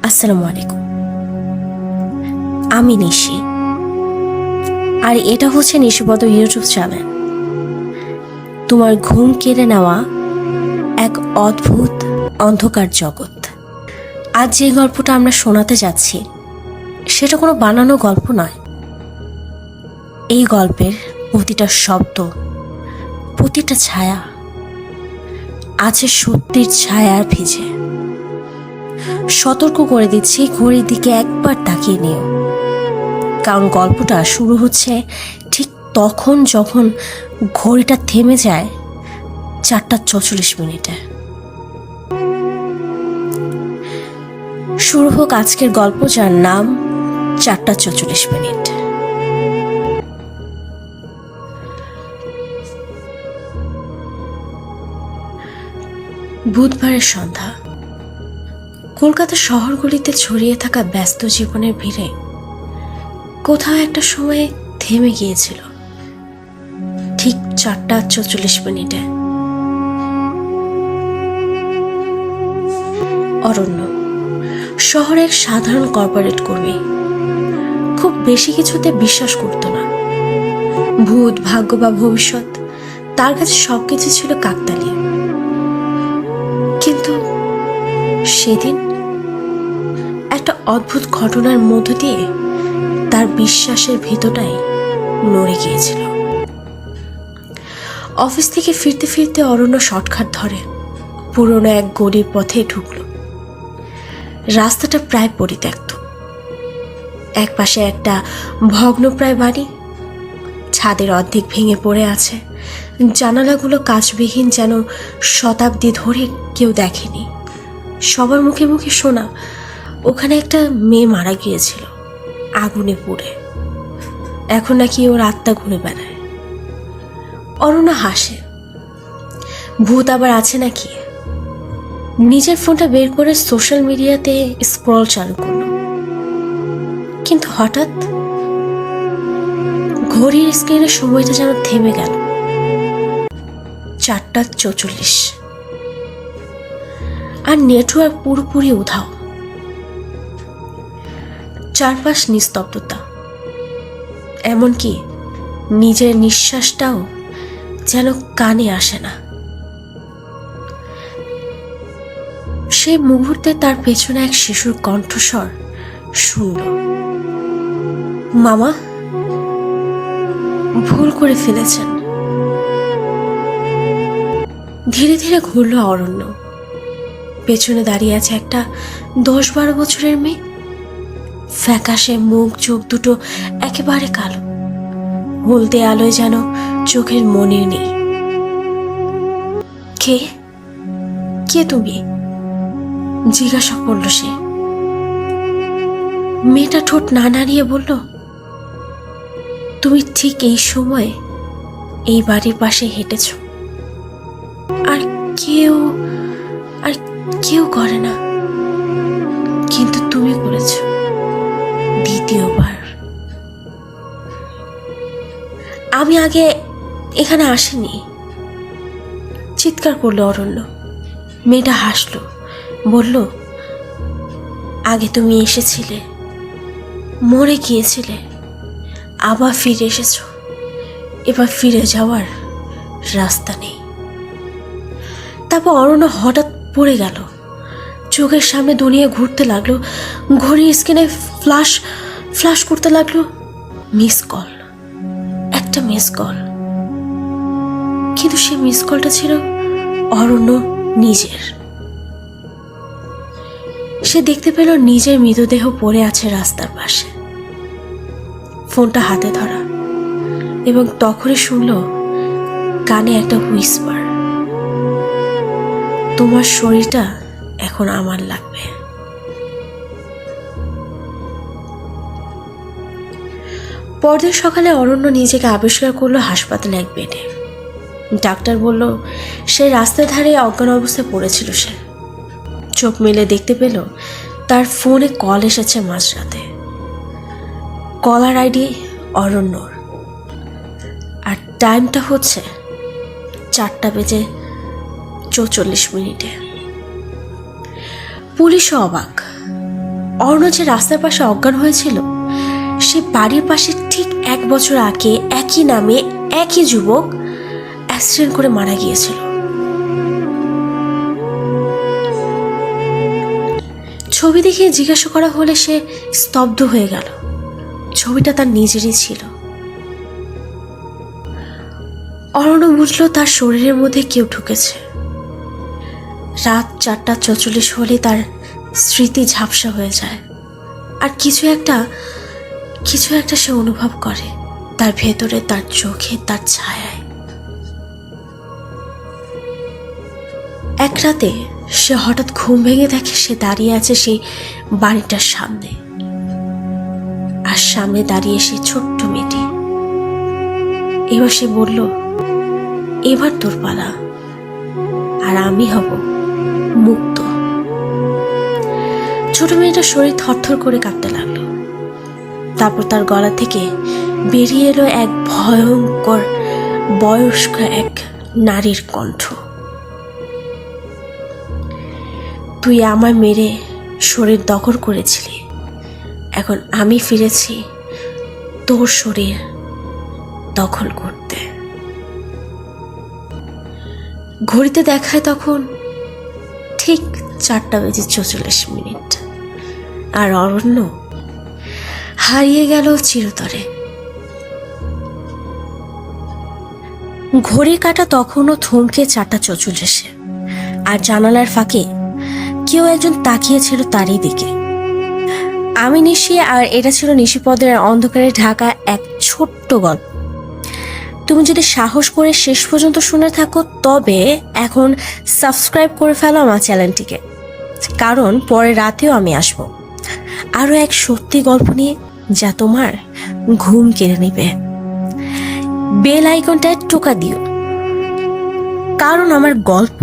আসসালামু আলাইকুম। আমি নিশি, আর এটা হচ্ছে নিশিপদ ইউটিউব চ্যানেল। তোমার ঘুম কেড়ে নেওয়া এক অদ্ভুত অন্ধকার জগৎ। আজ যে গল্পটা আমরা শোনাতে যাচ্ছি সেটা কোনো বানানো গল্প নয়। এই গল্পের প্রতিটা শব্দ, প্রতিটা ছায়া আছে সত্যির ছায়ার ভিজে। সতর্ক করে দিচ্ছি, ঘড়ির দিকে একবার তাকিয়ে নিও, কারণ গল্পটা শুরু হচ্ছে ঠিক তখন যখন ঘড়িটা থেমে যায় 4:44। শুরু হোক আজকের গল্প, যার নাম 4:44। বুধবারের সন্ধ্যা। কলকাতা শহরগুলিতে ছড়িয়ে থাকা ব্যস্ত জীবনের ভিড়ে কোথাও একটা সময়ে থেমে গিয়েছিল ঠিক 4:44। অরণ্য শহরের সাধারণ কর্পোরেট কর্মী, খুব বেশি কিছুতে বিশ্বাস করত না। ভূত, ভাগ্য বা ভবিষ্যৎ তার কাছে সবকিছু ছিল কাকতালীয়। কিন্তু সেদিন একটা অদ্ভুত ঘটনার মধ্য দিয়ে তার বিশ্বাসের ভিতটাই নড়ে গিয়েছিল। অফিস থেকে ফিরতে ফিরতে অরণ্য শর্টকাট ধরে পুরনো এক গলির পথে ঢুকল। রাস্তাটা প্রায় পরিত্যক্ত। এক পাশে একটা ভগ্নপ্রায় বাড়ি, ছাদের অর্ধেক ভেঙে পড়ে আছে, জানালাগুলো কাচবিহীন, যেন শতাব্দী ধরে কেউ দেখেনি। সবার মুখে মুখে শোনা ওখানে একটা মেয়ে মারা গিয়েছিল আগুনে পুড়ে, এখন নাকি ওর আত্মা ঘুরে বেড়ায়। অরুণা হাসে, ভূত আবার আছে নাকি। নিজের ফোনটা বের করে সোশ্যাল মিডিয়াতে স্ক্রল চালু করল, কিন্তু হঠাৎ ঘড়ির স্ক্রিনের সময়টা যেন থেমে গেল। 4:44। আর নেটওয়ার্ক পুরোপুরি উধাও। চারপাশ নিস্তব্ধতা, এমনকি নিজের নিঃশ্বাসটাও যেন কানে আসে না। সেই মুহূর্তে তার পেছনে এক শিশুর কণ্ঠস্বর শুনল, মামা, ভুল করে ফেলেছেন। ধীরে ধীরে ঘুরল অরণ্য। পেছনে দাঁড়িয়ে আছে একটা 10-12 বছরের মেয়ে। ফ্যাকাশে মুখ, চোখ দুটো একেবারে কালো, হলদে আলোয় যেন চোখের মনে নেই। কে কে তুমি? জিজ্ঞাসা করল সে। মেয়েটা ঠোঁট না নাড়িয়ে বলল, তুমি ঠিক এই সময় এই বাড়ির পাশে হেঁটেছ, আর কেউ করে না, কিন্তু তুমি করেছ দ্বিতীয়বার। আমি আগে এখানে আসিনি, চিৎকার করলো অরণ্য। মেয়েটা হাসলো, বলল, আগে তুমি এসেছিলে, মরে গিয়েছিলে, আবার ফিরে এসেছ, এবার ফিরে যাওয়ার রাস্তা নেই। তারপর অরণ্য হঠাৎ পড়ে গেল। চোখের সামনে দুনিয়া ঘুরতে লাগলো, ঘড়ির স্ক্রিনে ফ্লাশ করতে লাগলো। মিস কল, একটা মিস কল। কিন্তু সে মিস কলটা ছিল অরণ্য নিজের। সে দেখতে পেল নিজের মৃতদেহ পড়ে আছে রাস্তার পাশে, ফোনটা হাতে ধরা, এবং তখনই শুনল কানে একটা হুইসপার, তোমার শরীরটা এখন আমার লাগবে। পরদিন সকালে অরণ্য নিজেকে আবিষ্কার করলো হাসপাতালে এক বেডে। ডাক্তার বলল সে রাস্তার ধারে অজ্ঞান অবস্থায় পড়েছিল। সে চোখ মেলে দেখতে পেল তার ফোনে কল এসেছে মাঝরাতে। কলার আইডি অরণ্যর, আর টাইমটা হচ্ছে 4:44। পুলিশও অবাক। অর্ণ যে রাস্তার পাশে অজ্ঞান হয়েছিল, সে বাড়ির পাশে ঠিক 1 বছর আগে একই নামে একই যুবক অ্যাক্সিডেন্ট করে মারা গিয়েছিল। ছবি দেখে জিজ্ঞাসা করা হলে সে স্তব্ধ হয়ে গেল। ছবিটা তার নিজেরই ছিল। অরণ্য বুঝল তার শরীরের মধ্যে কেউ ঢুকেছে। রাত 4:44 হলে তার স্মৃতি ঝাপসা হয়ে যায়, আর কিছু একটা সে অনুভব করে তার ভেতরে, তার চোখে, তার ছায়ায়। এক রাতে সে হঠাৎ ঘুম ভেঙে দেখে সে দাঁড়িয়ে আছে সেই বাড়িটার সামনে, আর সামনে দাঁড়িয়ে সেই ছোট্ট মেয়েটি। এবার সে বলল, এবার তোর পালা, আর আমি হব মুক্ত। ছোট মেয়েটার শরীর থরথর করে কাঁপতে লাগলো। তারপর তার গলা থেকে বেরিয়ে এলো এক ভয়ঙ্কর বয়স্ক এক নারীর কণ্ঠ। তুই আমায় মেরে শরীর দখল করেছিলি, এখন আমি ফিরেছি তোর শরীর দখল করতে। ঘড়িতে দেখায় তখন ঠিক 4:44। আর অরণ্য হারিয়ে গেল চিরতরে। ঘড়ির কাঁটা তখনও থমকে 4:44, আর জানালার ফাঁকে কেউ একজন তাকিয়েছিল তারই দিকে। আমি নিশি, আর এটা ছিল নিশিপদের অন্ধকারে ঢাকা এক ছোট্ট গল্প। তুমি যদি সাহস করে শেষ পর্যন্ত শুনে থাকো, তবে এখন সাবস্ক্রাইব করে ফেলো আমার চ্যানেলটিকে, কারণ পরের রাতেও আমি আসবো আরো এক সত্যি গল্প নিয়ে, যা তোমার ঘুম কেড়ে নিবে। বেল আইকনটায় টোকা দিও, কারণ আমার গল্প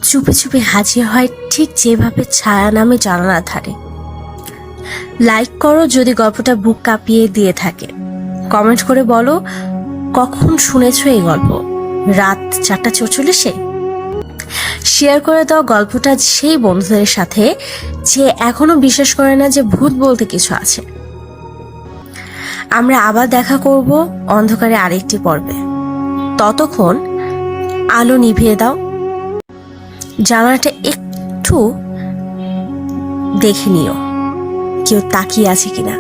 চুপে চুপে হাজির হয় ঠিক যেভাবে ছায়া নামে জানালার ধারে। লাইক করো যদি গল্পটা বুক কাঁপিয়ে দিয়ে থাকে। কমেন্ট করে বলো কখন শুনেছো এই গল্প, রাত 4:44। শেয়ার করে দাও গল্পটা সেই বন্ধুদের সাথে যে এখনো বিশ্বাস করে না যে ভূত বলতে কিছু আছে। আমরা আবার দেখা করব অন্ধকারে আরেকটি পর্বে। ততক্ষণ আলো নিভিয়ে দাও, জানালাটা একটু দেখে নিও কেউ তাকিয়ে আছে কিনা।